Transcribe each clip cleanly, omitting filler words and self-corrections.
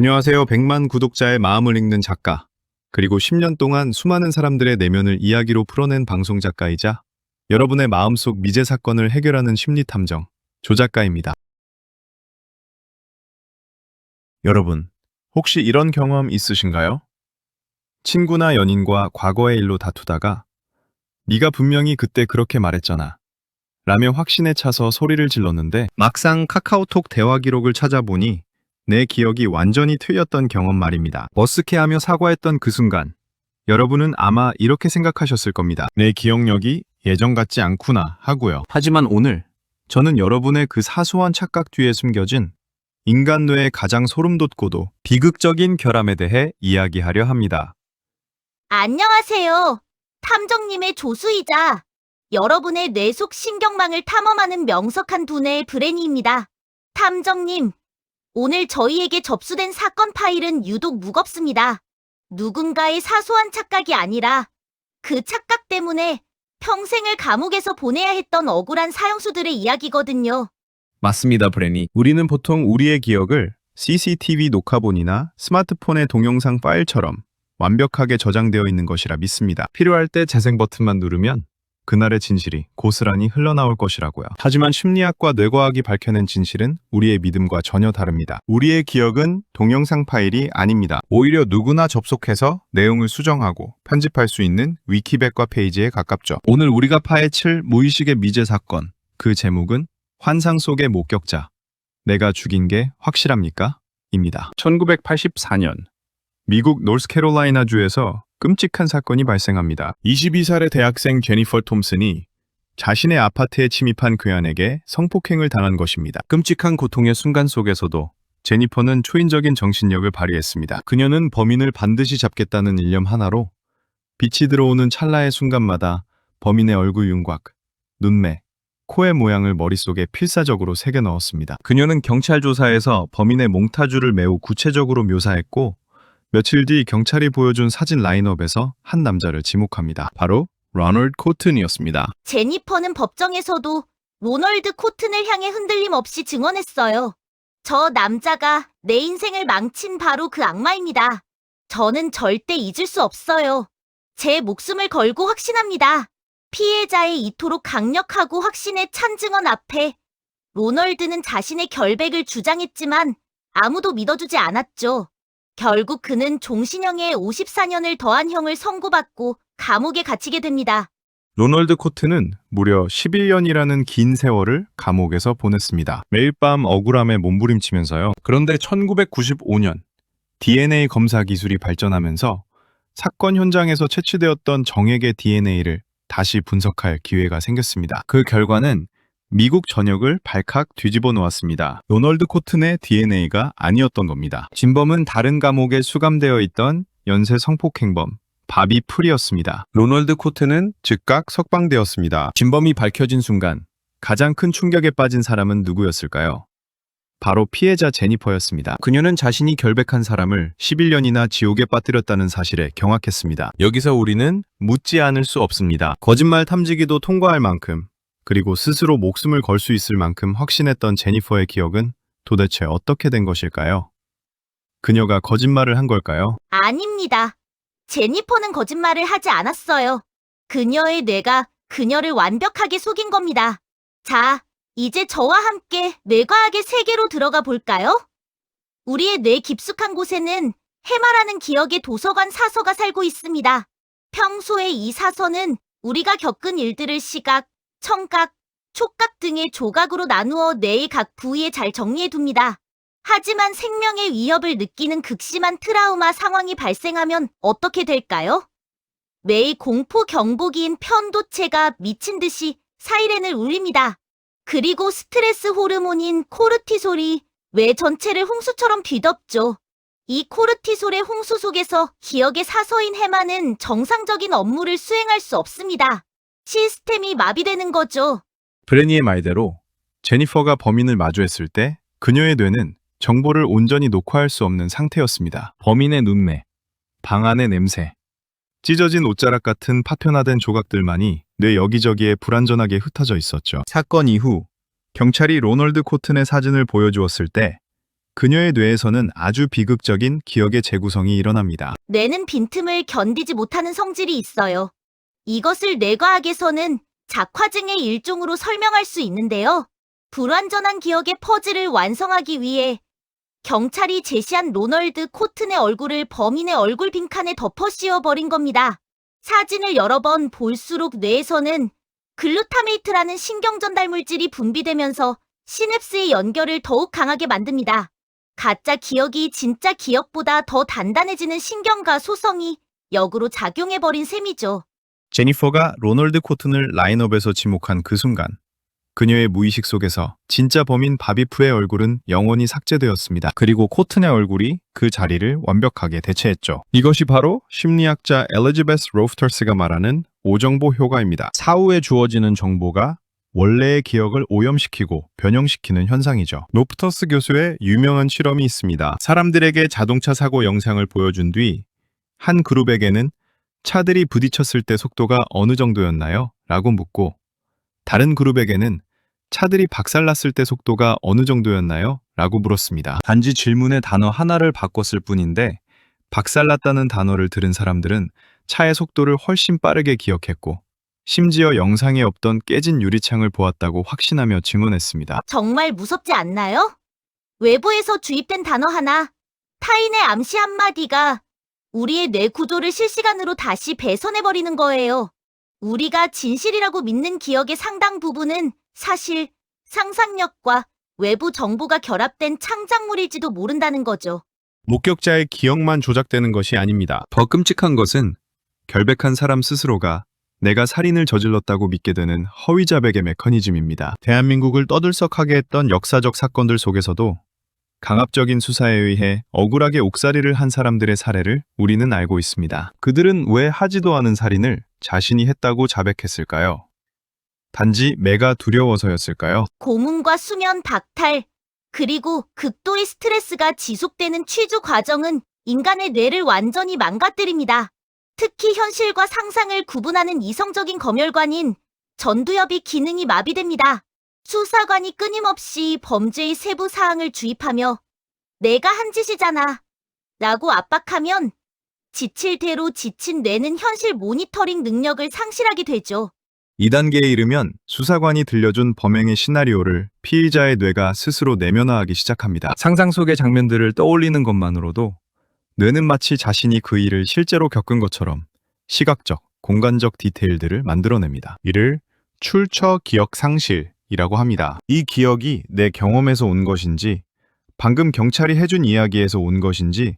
안녕하세요. 100만 구독자의 마음을 읽는 작가, 그리고 10년 동안 수많은 사람들의 내면을 이야기로 풀어낸 방송 작가이자 여러분의 마음속 미제 사건을 해결하는 심리탐정, 조작가입니다. 여러분, 혹시 이런 경험 있으신가요? 친구나 연인과 과거의 일로 다투다가 네가 분명히 그때 그렇게 말했잖아 라며 확신에 차서 소리를 질렀는데 막상 카카오톡 대화 기록을 찾아보니 내 기억이 완전히 틀렸던 경험 말입니다. 머쓱해하며 사과했던 그 순간, 여러분은 아마 이렇게 생각하셨을 겁니다. 내 기억력이 예전 같지 않구나 하고요. 하지만 오늘 저는 여러분의 그 사소한 착각 뒤에 숨겨진 인간 뇌의 가장 소름 돋고도 비극적인 결함에 대해 이야기하려 합니다. 안녕하세요. 탐정님의 조수이자 여러분의 뇌 속 신경망을 탐험하는 명석한 두뇌의 브레니입니다. 탐정님, 오늘 저희에게 접수된 사건 파일은 유독 무겁습니다. 누군가의 사소한 착각이 아니라 그 착각 때문에 평생을 감옥에서 보내야 했던 억울한 사형수들의 이야기거든요. 맞습니다, 브레니. 우리는 보통 우리의 기억을 CCTV 녹화본이나 스마트폰의 동영상 파일처럼 완벽하게 저장되어 있는 것이라 믿습니다. 필요할 때 재생 버튼만 누르면 그날의 진실이 고스란히 흘러나올 것이라고요. 하지만 심리학과 뇌과학이 밝혀낸 진실은 우리의 믿음과 전혀 다릅니다. 우리의 기억은 동영상 파일이 아닙니다. 오히려 누구나 접속해서 내용을 수정하고 편집할 수 있는 위키백과 페이지에 가깝죠. 오늘 우리가 파헤칠 무의식의 미제 사건, 그 제목은 환상 속의 목격자, 내가 죽인 게 확실합니까? 입니다. 1984년 미국 노스캐롤라이나주에서 끔찍한 사건이 발생합니다. 22살의 대학생 제니퍼 톰슨이 자신의 아파트에 침입한 괴한에게 성폭행을 당한 것입니다. 끔찍한 고통의 순간 속에서도 제니퍼는 초인적인 정신력을 발휘했습니다. 그녀는 범인을 반드시 잡겠다는 일념 하나로 빛이 들어오는 찰나의 순간마다 범인의 얼굴 윤곽, 눈매, 코의 모양을 머릿속에 필사적으로 새겨 넣었습니다. 그녀는 경찰 조사에서 범인의 몽타주를 매우 구체적으로 묘사했고 며칠 뒤 경찰이 보여준 사진 라인업에서 한 남자를 지목합니다. 바로 로널드 코튼이었습니다. 제니퍼는 법정에서도 로널드 코튼을 향해 흔들림 없이 증언했어요. 저 남자가 내 인생을 망친 바로 그 악마입니다. 저는 절대 잊을 수 없어요. 제 목숨을 걸고 확신합니다. 피해자의 이토록 강력하고 확신에 찬 증언 앞에 로널드는 자신의 결백을 주장했지만 아무도 믿어주지 않았죠. 결국 그는 종신형에 54년을 더한 형을 선고받고 감옥에 갇히게 됩니다. 로널드 코튼은 무려 11년이라는 긴 세월을 감옥에서 보냈습니다. 매일 밤 억울함에 몸부림치면서요. 그런데 1995년 DNA 검사 기술이 발전하면서 사건 현장에서 채취되었던 정액의 DNA를 다시 분석할 기회가 생겼습니다. 그 결과는 미국 전역을 발칵 뒤집어 놓았습니다. 로널드 코튼의 DNA가 아니었던 겁니다. 진범은 다른 감옥에 수감되어 있던 연쇄 성폭행범 바비 풀이었습니다. 로널드 코튼은 즉각 석방되었습니다. 진범이 밝혀진 순간 가장 큰 충격에 빠진 사람은 누구였을까요? 바로 피해자 제니퍼였습니다. 그녀는 자신이 결백한 사람을 11년이나 지옥에 빠뜨렸다는 사실에 경악했습니다. 여기서 우리는 묻지 않을 수 없습니다. 거짓말 탐지기도 통과할 만큼, 그리고 스스로 목숨을 걸 수 있을 만큼 확신했던 제니퍼의 기억은 도대체 어떻게 된 것일까요? 그녀가 거짓말을 한 걸까요? 아닙니다. 제니퍼는 거짓말을 하지 않았어요. 그녀의 뇌가 그녀를 완벽하게 속인 겁니다. 자, 이제 저와 함께 뇌과학의 세계로 들어가 볼까요? 우리의 뇌 깊숙한 곳에는 해마라는 기억의 도서관 사서가 살고 있습니다. 평소에 이 사서는 우리가 겪은 일들을 시각, 청각, 촉각 등의 조각으로 나누어 뇌의 각 부위에 잘 정리해둡니다. 하지만 생명의 위협을 느끼는 극심한 트라우마 상황이 발생하면 어떻게 될까요? 뇌의 공포 경보기인 편도체가 미친 듯이 사이렌을 울립니다. 그리고 스트레스 호르몬인 코르티솔이 뇌 전체를 홍수처럼 뒤덮죠. 이 코르티솔의 홍수 속에서 기억의 사서인 해마는 정상적인 업무를 수행할 수 없습니다. 시스템이 마비되는 거죠. 브레니의 말대로 제니퍼가 범인을 마주했을 때 그녀의 뇌는 정보를 온전히 녹화할 수 없는 상태였습니다. 범인의 눈매, 방 안의 냄새, 찢어진 옷자락 같은 파편화된 조각들만이 뇌 여기저기에 불완전하게 흩어져 있었죠. 사건 이후 경찰이 로널드 코튼의 사진을 보여주었을 때 그녀의 뇌에서는 아주 비극적인 기억의 재구성이 일어납니다. 뇌는 빈틈을 견디지 못하는 성질이 있어요. 이것을 뇌과학에서는 작화증의 일종으로 설명할 수 있는데요. 불완전한 기억의 퍼즐을 완성하기 위해 경찰이 제시한 로널드 코튼의 얼굴을 범인의 얼굴 빈칸에 덮어 씌워버린 겁니다. 사진을 여러 번 볼수록 뇌에서는 글루타메이트라는 신경전달 물질이 분비되면서 시냅스의 연결을 더욱 강하게 만듭니다. 가짜 기억이 진짜 기억보다 더 단단해지는 신경과 소성이 역으로 작용해버린 셈이죠. 제니퍼가 로널드 코튼을 라인업에서 지목한 그 순간 그녀의 무의식 속에서 진짜 범인 바비 프의 얼굴은 영원히 삭제되었습니다. 그리고 코튼의 얼굴이 그 자리를 완벽하게 대체했죠. 이것이 바로 심리학자 엘리자베스 로프터스가 말하는 오정보 효과입니다. 사후에 주어지는 정보가 원래의 기억을 오염시키고 변형시키는 현상이죠. 로프터스 교수의 유명한 실험이 있습니다. 사람들에게 자동차 사고 영상을 보여준 뒤 한 그룹에게는 차들이 부딪혔을 때 속도가 어느 정도였나요? 라고 묻고 다른 그룹에게는 차들이 박살났을 때 속도가 어느 정도였나요? 라고 물었습니다. 단지 질문의 단어 하나를 바꿨을 뿐인데 박살났다는 단어를 들은 사람들은 차의 속도를 훨씬 빠르게 기억했고 심지어 영상에 없던 깨진 유리창을 보았다고 확신하며 증언했습니다. 정말 무섭지 않나요? 외부에서 주입된 단어 하나, 타인의 암시 한마디가 우리의 뇌 구조를 실시간으로 다시 배선해버리는 거예요. 우리가 진실이라고 믿는 기억의 상당 부분은 사실 상상력과 외부 정보가 결합된 창작물일지도 모른다는 거죠. 목격자의 기억만 조작되는 것이 아닙니다. 더 끔찍한 것은 결백한 사람 스스로가 내가 살인을 저질렀다고 믿게 되는 허위자백의 메커니즘입니다. 대한민국을 떠들썩하게 했던 역사적 사건들 속에서도 강압적인 수사에 의해 억울하게 옥살이를 한 사람들의 사례를 우리는 알고 있습니다. 그들은 왜 하지도 않은 살인을 자신이 했다고 자백했을까요? 단지 매가 두려워서였을까요? 고문과 수면 박탈, 그리고 극도의 스트레스가 지속되는 취조 과정은 인간의 뇌를 완전히 망가뜨립니다. 특히 현실과 상상을 구분하는 이성적인 검열관인 전두엽이 기능이 마비됩니다. 수사관이 끊임없이 범죄의 세부 사항을 주입하며 내가 한 짓이잖아 라고 압박하면 지칠 대로 지친 뇌는 현실 모니터링 능력을 상실하게 되죠. 2단계에 이르면 수사관이 들려준 범행의 시나리오를 피의자의 뇌가 스스로 내면화하기 시작합니다. 상상 속의 장면들을 떠올리는 것만으로도 뇌는 마치 자신이 그 일을 실제로 겪은 것처럼 시각적, 공간적 디테일들을 만들어냅니다. 이를 출처 기억 상실이라고 합니다. 이 기억이 내 경험에서 온 것인지 방금 경찰이 해준 이야기에서 온 것인지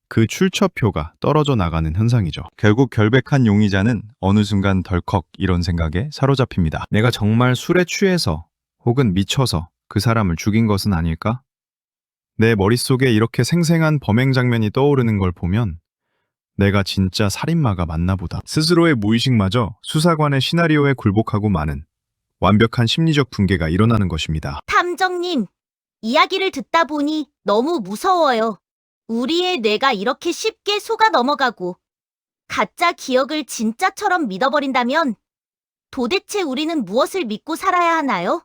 그 출처표가 떨어져 나가는 현상이죠. 결국 결백한 용의자는 어느 순간 덜컥 이런 생각에 사로잡힙니다. 내가 정말 술에 취해서 혹은 미쳐서 그 사람을 죽인 것은 아닐까? 내 머릿속에 이렇게 생생한 범행 장면이 떠오르는 걸 보면 내가 진짜 살인마가 맞나 보다. 스스로의 무의식마저 수사관의 시나리오에 굴복하고 마는 완벽한 심리적 붕괴가 일어나는 것입니다. 탐정님, 이야기를 듣다 보니 너무 무서워요. 우리의 뇌가 이렇게 쉽게 속아 넘어가고 가짜 기억을 진짜처럼 믿어버린다면 도대체 우리는 무엇을 믿고 살아야 하나요?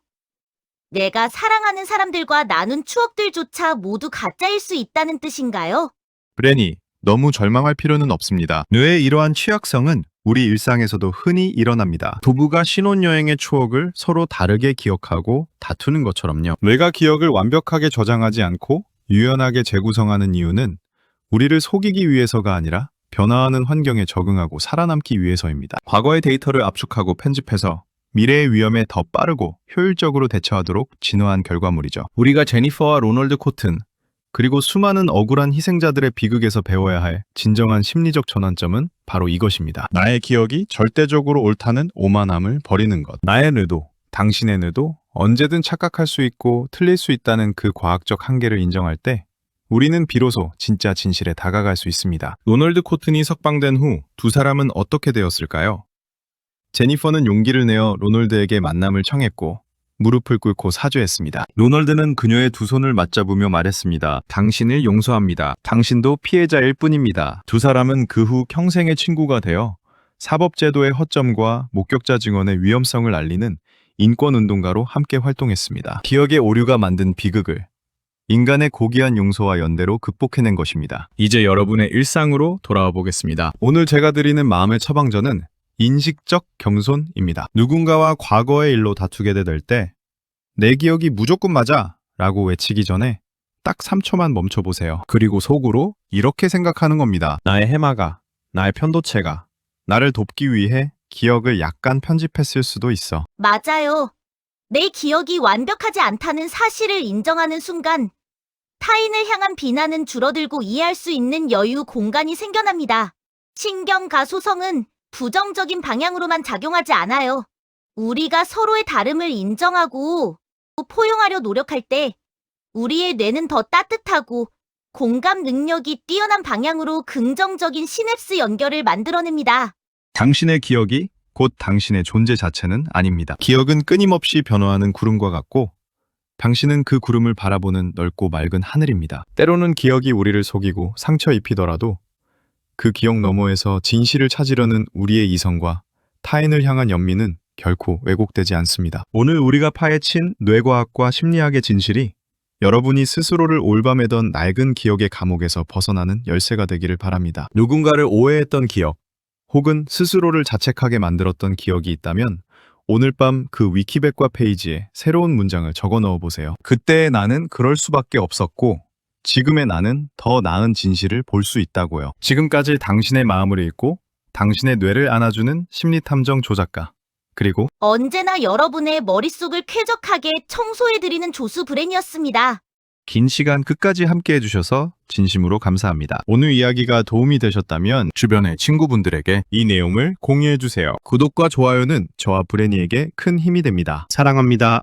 내가 사랑하는 사람들과 나눈 추억들조차 모두 가짜일 수 있다는 뜻인가요? 브레니, 너무 절망할 필요는 없습니다. 뇌의 이러한 취약성은 우리 일상에서도 흔히 일어납니다. 부부가 신혼여행의 추억을 서로 다르게 기억하고 다투는 것처럼요. 뇌가 기억을 완벽하게 저장하지 않고 유연하게 재구성하는 이유는 우리를 속이기 위해서가 아니라 변화하는 환경에 적응하고 살아남기 위해서입니다. 과거의 데이터를 압축하고 편집해서 미래의 위험에 더 빠르고 효율적으로 대처하도록 진화한 결과물이죠. 우리가 제니퍼와 로널드 코튼, 그리고 수많은 억울한 희생자들의 비극에서 배워야 할 진정한 심리적 전환점은 바로 이것입니다. 나의 기억이 절대적으로 옳다는 오만함을 버리는 것. 나의 뇌도, 당신의 뇌도 언제든 착각할 수 있고 틀릴 수 있다는 그 과학적 한계를 인정할 때 우리는 비로소 진짜 진실에 다가갈 수 있습니다. 로널드 코튼이 석방된 후 두 사람은 어떻게 되었을까요? 제니퍼는 용기를 내어 로널드에게 만남을 청했고 무릎을 꿇고 사죄했습니다. 로널드는 그녀의 두 손을 맞잡으며 말했습니다. 당신을 용서합니다. 당신도 피해자일 뿐입니다. 두 사람은 그 후 평생의 친구가 되어 사법제도의 허점과 목격자 증언의 위험성을 알리는 인권운동가로 함께 활동했습니다. 기억의 오류가 만든 비극을 인간의 고귀한 용서와 연대로 극복해낸 것입니다. 이제 여러분의 일상으로 돌아와 보겠습니다. 오늘 제가 드리는 마음의 처방전은 인식적 겸손입니다. 누군가와 과거의 일로 다투게 될 때 내 기억이 무조건 맞아 라고 외치기 전에 딱 3초만 멈춰보세요. 그리고 속으로 이렇게 생각하는 겁니다. 나의 해마가, 나의 편도체가 나를 돕기 위해 기억을 약간 편집했을 수도 있어. 맞아요. 내 기억이 완벽하지 않다는 사실을 인정하는 순간 타인을 향한 비난은 줄어들고 이해할 수 있는 여유 공간이 생겨납니다. 신경과 소성은 부정적인 방향으로만 작용하지 않아요. 우리가 서로의 다름을 인정하고 포용하려 노력할 때 우리의 뇌는 더 따뜻하고 공감 능력이 뛰어난 방향으로 긍정적인 시냅스 연결을 만들어냅니다. 당신의 기억이 곧 당신의 존재 자체는 아닙니다. 기억은 끊임없이 변화하는 구름과 같고 당신은 그 구름을 바라보는 넓고 맑은 하늘입니다. 때로는 기억이 우리를 속이고 상처 입히더라도 그 기억 너머에서 진실을 찾으려는 우리의 이성과 타인을 향한 연민은 결코 왜곡되지 않습니다. 오늘 우리가 파헤친 뇌과학과 심리학의 진실이 여러분이 스스로를 올밤매던 낡은 기억의 감옥에서 벗어나는 열쇠가 되기를 바랍니다. 누군가를 오해했던 기억, 혹은 스스로를 자책하게 만들었던 기억이 있다면 오늘 밤 그 위키백과 페이지에 새로운 문장을 적어 넣어 보세요. 그때의 나는 그럴 수밖에 없었고 지금의 나는 더 나은 진실을 볼 수 있다고요. 지금까지 당신의 마음을 읽고 당신의 뇌를 안아주는 심리탐정 조작가 그리고 언제나 여러분의 머릿속을 쾌적하게 청소해드리는 조수 브랜이었습니다. 긴 시간 끝까지 함께 해주셔서 진심으로 감사합니다. 오늘 이야기가 도움이 되셨다면 주변의 친구분들에게 이 내용을 공유해주세요. 구독과 좋아요는 저와 브레니에게 큰 힘이 됩니다. 사랑합니다.